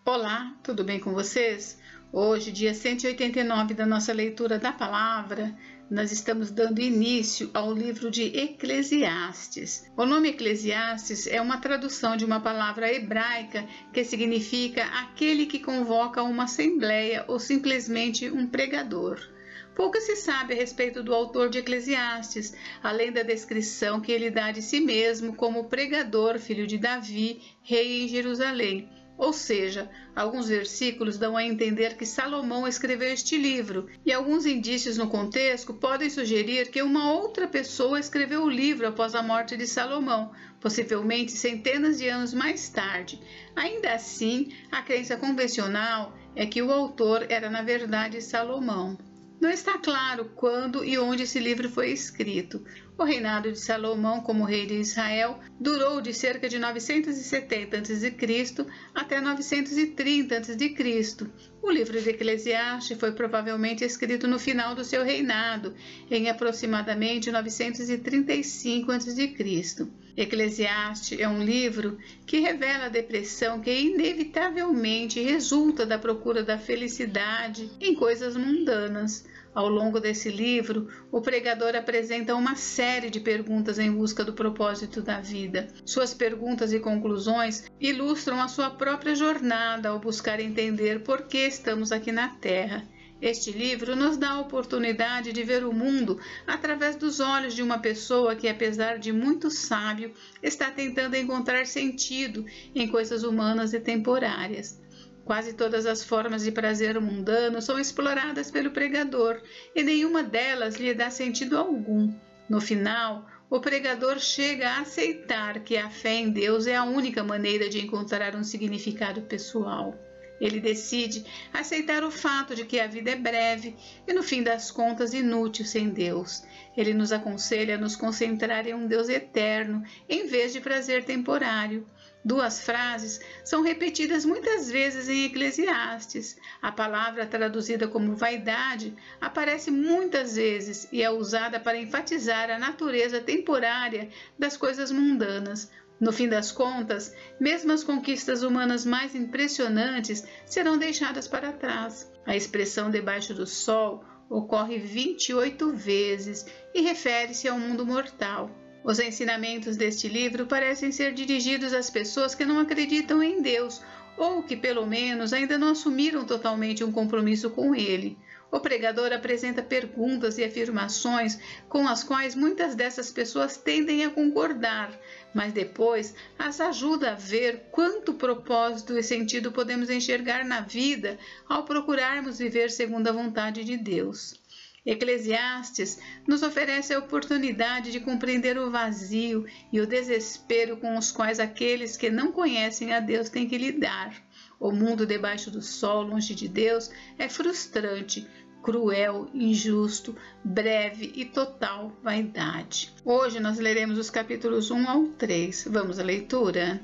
Olá, tudo bem com vocês? Hoje, dia 189 da nossa leitura da palavra, nós estamos dando início ao livro de Eclesiastes. O nome Eclesiastes é uma tradução de uma palavra hebraica que significa aquele que convoca uma assembleia ou simplesmente um pregador. Pouco se sabe a respeito do autor de Eclesiastes, além da descrição que ele dá de si mesmo como pregador, filho de Davi, rei em Jerusalém. Ou seja, alguns versículos dão a entender que Salomão escreveu este livro, e alguns indícios no contexto podem sugerir que uma outra pessoa escreveu o livro após a morte de Salomão, possivelmente centenas de anos mais tarde. Ainda assim, a crença convencional é que o autor era, na verdade, Salomão. Não está claro quando e onde esse livro foi escrito. O reinado de Salomão como rei de Israel durou de cerca de 970 a.C. até 930 a.C. O livro de Eclesiastes foi provavelmente escrito no final do seu reinado, em aproximadamente 935 a.C. Eclesiastes é um livro que revela a depressão que inevitavelmente resulta da procura da felicidade em coisas mundanas. Ao longo desse livro, o pregador apresenta uma série de perguntas em busca do propósito da vida. Suas perguntas e conclusões ilustram a sua própria jornada ao buscar entender por que estamos aqui na Terra. Este livro nos dá a oportunidade de ver o mundo através dos olhos de uma pessoa que, apesar de muito sábio, está tentando encontrar sentido em coisas humanas e temporárias. Quase todas as formas de prazer mundano são exploradas pelo pregador e nenhuma delas lhe dá sentido algum. No final, o pregador chega a aceitar que a fé em Deus é a única maneira de encontrar um significado pessoal. Ele decide aceitar o fato de que a vida é breve e, no fim das contas, inútil sem Deus. Ele nos aconselha a nos concentrar em um Deus eterno, em vez de prazer temporário. Duas frases são repetidas muitas vezes em Eclesiastes. A palavra traduzida como vaidade aparece muitas vezes e é usada para enfatizar a natureza temporária das coisas mundanas. No fim das contas, mesmo as conquistas humanas mais impressionantes serão deixadas para trás. A expressão debaixo do sol ocorre 28 vezes e refere-se ao mundo mortal. Os ensinamentos deste livro parecem ser dirigidos às pessoas que não acreditam em Deus ou que, pelo menos, ainda não assumiram totalmente um compromisso com Ele. O pregador apresenta perguntas e afirmações com as quais muitas dessas pessoas tendem a concordar, mas depois as ajuda a ver quanto propósito e sentido podemos enxergar na vida ao procurarmos viver segundo a vontade de Deus. Eclesiastes nos oferece a oportunidade de compreender o vazio e o desespero com os quais aqueles que não conhecem a Deus têm que lidar. O mundo debaixo do sol, longe de Deus, é frustrante, cruel, injusto, breve e total vaidade. Hoje nós leremos os capítulos 1 ao 3. Vamos à leitura?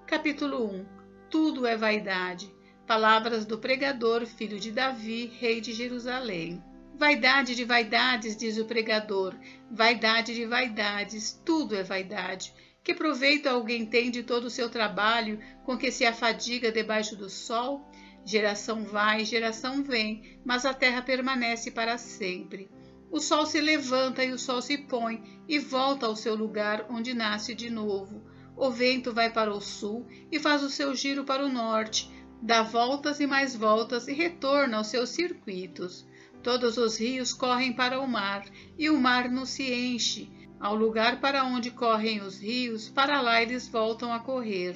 Capítulo 1. Tudo é vaidade. Palavras do pregador, filho de Davi, rei de Jerusalém. Vaidade de vaidades, diz o pregador, vaidade de vaidades, tudo é vaidade. Que proveito alguém tem de todo o seu trabalho com que se afadiga debaixo do sol? Geração vai, geração vem, mas a terra permanece para sempre. O sol se levanta e o sol se põe e volta ao seu lugar onde nasce de novo. O vento vai para o sul e faz o seu giro para o norte, dá voltas e mais voltas e retorna aos seus circuitos. Todos os rios correm para o mar e o mar não se enche. Ao lugar para onde correm os rios, para lá eles voltam a correr.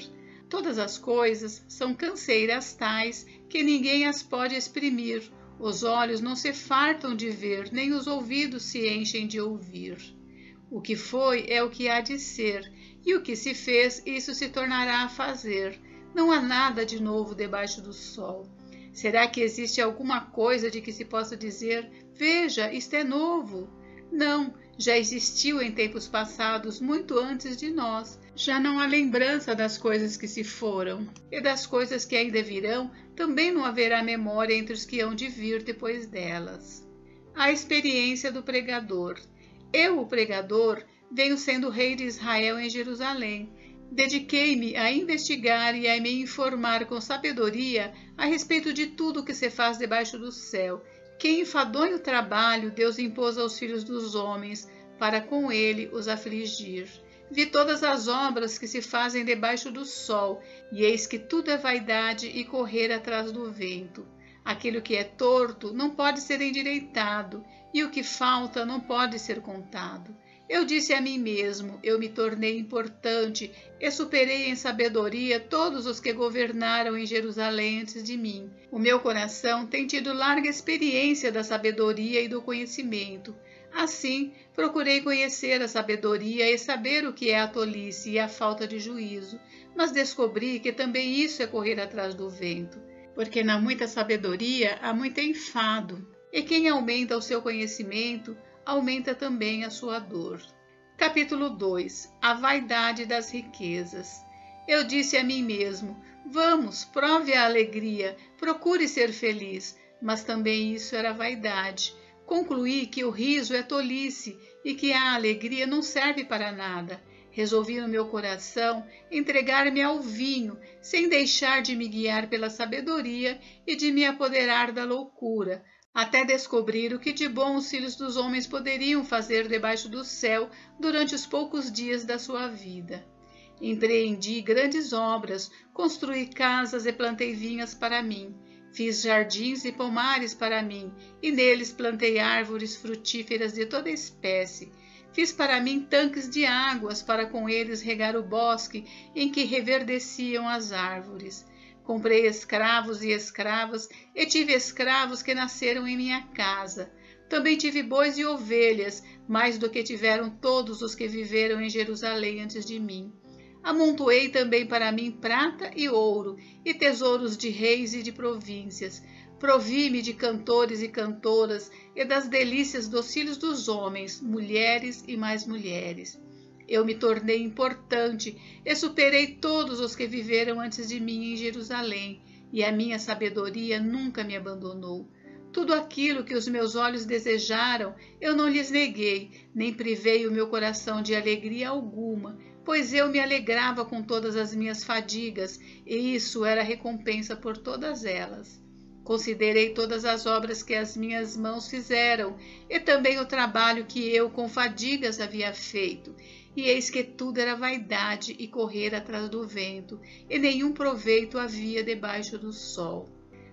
Todas as coisas são canseiras tais que ninguém as pode exprimir. Os olhos não se fartam de ver, nem os ouvidos se enchem de ouvir. O que foi é o que há de ser, e o que se fez, isso se tornará a fazer. Não há nada de novo debaixo do sol. Será que existe alguma coisa de que se possa dizer, veja, isto é novo? Não, já existiu em tempos passados, muito antes de nós. Já não há lembrança das coisas que se foram, e das coisas que ainda virão, também não haverá memória entre os que hão de vir depois delas. A experiência do pregador. Eu, o pregador, venho sendo rei de Israel em Jerusalém. Dediquei-me a investigar e a me informar com sabedoria a respeito de tudo o que se faz debaixo do céu, que enfadonho trabalho Deus impôs aos filhos dos homens, para com ele os afligir. Vi todas as obras que se fazem debaixo do sol, e eis que tudo é vaidade e correr atrás do vento. Aquilo que é torto não pode ser endireitado, e o que falta não pode ser contado. Eu disse a mim mesmo, eu me tornei importante e superei em sabedoria todos os que governaram em Jerusalém antes de mim. O meu coração tem tido larga experiência da sabedoria e do conhecimento. Assim, procurei conhecer a sabedoria e saber o que é a tolice e a falta de juízo, mas descobri que também isso é correr atrás do vento, porque na muita sabedoria há muito enfado, e quem aumenta o seu conhecimento, aumenta também a sua dor. Capítulo 2. A vaidade das riquezas. Eu disse a mim mesmo, vamos, prove a alegria, procure ser feliz, mas também isso era vaidade. Concluí que o riso é tolice e que a alegria não serve para nada. Resolvi no meu coração entregar-me ao vinho, sem deixar de me guiar pela sabedoria e de me apoderar da loucura, até descobrir o que de bom os filhos dos homens poderiam fazer debaixo do céu durante os poucos dias da sua vida. Empreendi grandes obras, construí casas e plantei vinhas para mim. Fiz jardins e pomares para mim, e neles plantei árvores frutíferas de toda espécie. Fiz para mim tanques de águas, para com eles regar o bosque em que reverdeciam as árvores. Comprei escravos e escravas, e tive escravos que nasceram em minha casa. Também tive bois e ovelhas, mais do que tiveram todos os que viveram em Jerusalém antes de mim. Amontoei também para mim prata e ouro, e tesouros de reis e de províncias. Provi-me de cantores e cantoras, e das delícias dos filhos dos homens, mulheres e mais mulheres. Eu me tornei importante e superei todos os que viveram antes de mim em Jerusalém, e a minha sabedoria nunca me abandonou. Tudo aquilo que os meus olhos desejaram, eu não lhes neguei, nem privei o meu coração de alegria alguma, pois eu me alegrava com todas as minhas fadigas, e isso era recompensa por todas elas. Considerei todas as obras que as minhas mãos fizeram, e também o trabalho que eu com fadigas havia feito, e eis que tudo era vaidade e correr atrás do vento, e nenhum proveito havia debaixo do sol.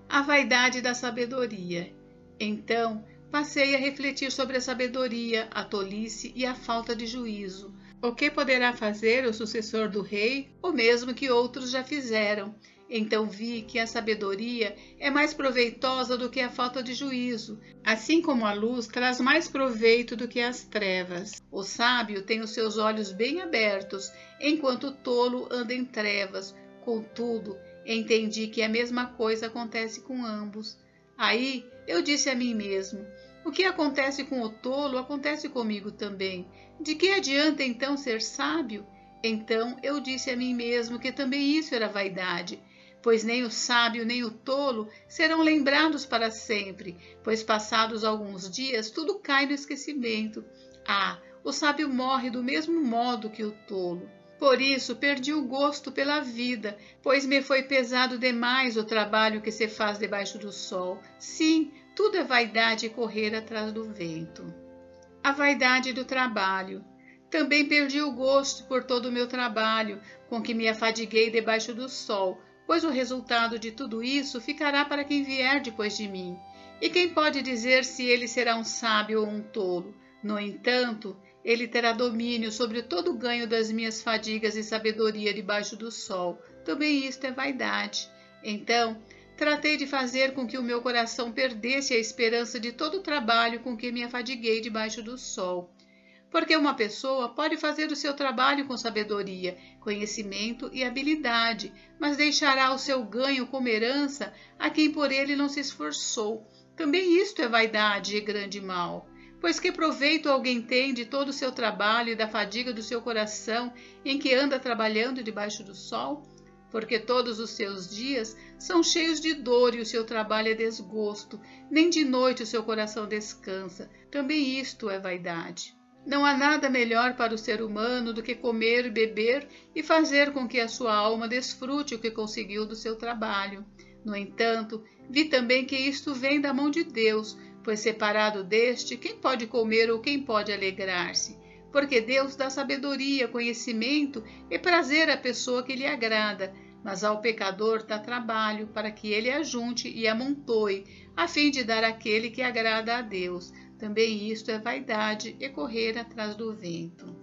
A vaidade da sabedoria. Então, passei a refletir sobre a sabedoria, a tolice e a falta de juízo. O que poderá fazer o sucessor do rei, o mesmo que outros já fizeram? Então vi que a sabedoria é mais proveitosa do que a falta de juízo, assim como a luz traz mais proveito do que as trevas. O sábio tem os seus olhos bem abertos, enquanto o tolo anda em trevas. Contudo, entendi que a mesma coisa acontece com ambos. Aí eu disse a mim mesmo, o que acontece com o tolo acontece comigo também. De que adianta então ser sábio? Então eu disse a mim mesmo que também isso era vaidade, pois nem o sábio nem o tolo serão lembrados para sempre, pois passados alguns dias tudo cai no esquecimento. O sábio morre do mesmo modo que o tolo. Por isso perdi o gosto pela vida, pois me foi pesado demais o trabalho que se faz debaixo do sol. Sim, tudo é vaidade e correr atrás do vento. A vaidade do trabalho. Também perdi o gosto por todo o meu trabalho, com que me afadiguei debaixo do sol, pois o resultado de tudo isso ficará para quem vier depois de mim. E quem pode dizer se ele será um sábio ou um tolo? No entanto, ele terá domínio sobre todo o ganho das minhas fadigas e sabedoria debaixo do sol. Também isto é vaidade. Então, tratei de fazer com que o meu coração perdesse a esperança de todo o trabalho com que me afadiguei debaixo do sol. Porque uma pessoa pode fazer o seu trabalho com sabedoria, conhecimento e habilidade, mas deixará o seu ganho como herança a quem por ele não se esforçou. Também isto é vaidade e grande mal. Pois que proveito alguém tem de todo o seu trabalho e da fadiga do seu coração em que anda trabalhando debaixo do sol? Porque todos os seus dias são cheios de dor e o seu trabalho é desgosto, nem de noite o seu coração descansa. Também isto é vaidade. Não há nada melhor para o ser humano do que comer, beber e fazer com que a sua alma desfrute o que conseguiu do seu trabalho. No entanto, vi também que isto vem da mão de Deus, pois separado deste, quem pode comer ou quem pode alegrar-se? Porque Deus dá sabedoria, conhecimento e prazer à pessoa que lhe agrada, mas ao pecador dá trabalho para que ele ajunte e amontoe, a fim de dar àquele que agrada a Deus. Também isto é vaidade e correr atrás do vento.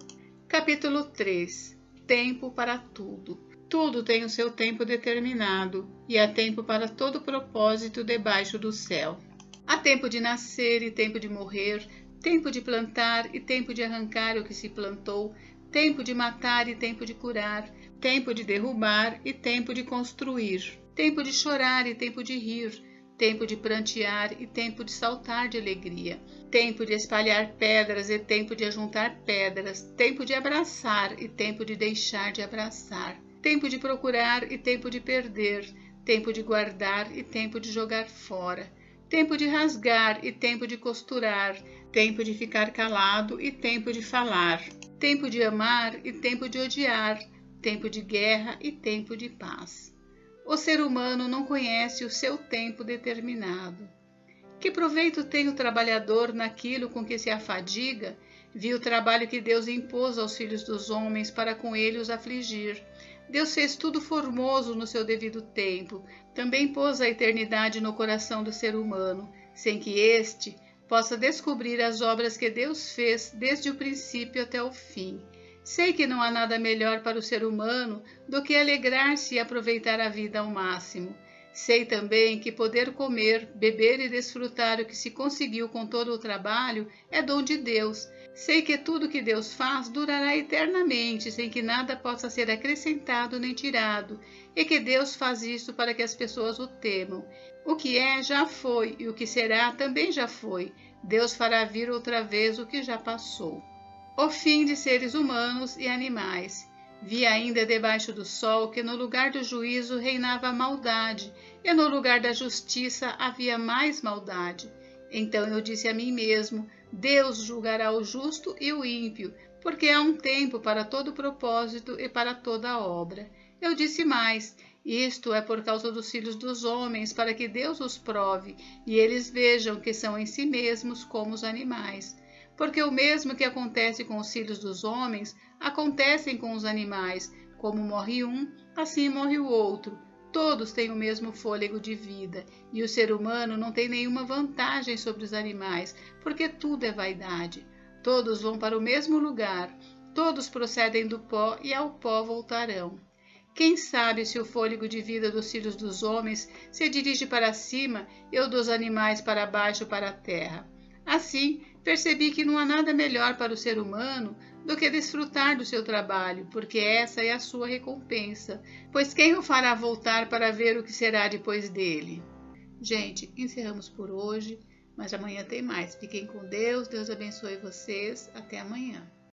Capítulo 3. Tempo para tudo. Tudo tem o seu tempo determinado, e há tempo para todo propósito debaixo do céu. Há tempo de nascer e tempo de morrer, tempo de plantar e tempo de arrancar o que se plantou, tempo de matar e tempo de curar, tempo de derrubar e tempo de construir, tempo de chorar e tempo de rir, tempo de prantear e tempo de saltar de alegria, tempo de espalhar pedras e tempo de ajuntar pedras, tempo de abraçar e tempo de deixar de abraçar, tempo de procurar e tempo de perder, tempo de guardar e tempo de jogar fora, tempo de rasgar e tempo de costurar, tempo de ficar calado e tempo de falar, tempo de amar e tempo de odiar, tempo de guerra e tempo de paz. O ser humano não conhece o seu tempo determinado. Que proveito tem o trabalhador naquilo com que se afadiga? Vi o trabalho que Deus impôs aos filhos dos homens para com ele os afligir. Deus fez tudo formoso no seu devido tempo. Também pôs a eternidade no coração do ser humano, sem que este possa descobrir as obras que Deus fez desde o princípio até o fim. Sei que não há nada melhor para o ser humano do que alegrar-se e aproveitar a vida ao máximo. Sei também que poder comer, beber e desfrutar o que se conseguiu com todo o trabalho é dom de Deus. Sei que tudo que Deus faz durará eternamente, sem que nada possa ser acrescentado nem tirado, e que Deus faz isso para que as pessoas o temam. O que é, já foi, e o que será, também já foi. Deus fará vir outra vez o que já passou. O fim de seres humanos e animais. Vi ainda debaixo do sol que no lugar do juízo reinava a maldade, e no lugar da justiça havia mais maldade. Então eu disse a mim mesmo: Deus julgará o justo e o ímpio, porque há um tempo para todo propósito e para toda obra. Eu disse mais: isto é por causa dos filhos dos homens, para que Deus os prove, e eles vejam que são em si mesmos como os animais. Porque o mesmo que acontece com os filhos dos homens, acontecem com os animais. Como morre um, assim morre o outro. Todos têm o mesmo fôlego de vida, e o ser humano não tem nenhuma vantagem sobre os animais, porque tudo é vaidade. Todos vão para o mesmo lugar, todos procedem do pó e ao pó voltarão. Quem sabe se o fôlego de vida dos filhos dos homens se dirige para cima e o dos animais para baixo para a terra? Assim, percebi que não há nada melhor para o ser humano do que desfrutar do seu trabalho, porque essa é a sua recompensa, pois quem o fará voltar para ver o que será depois dele? Gente, encerramos por hoje, mas amanhã tem mais. Fiquem com Deus, Deus abençoe vocês. Até amanhã.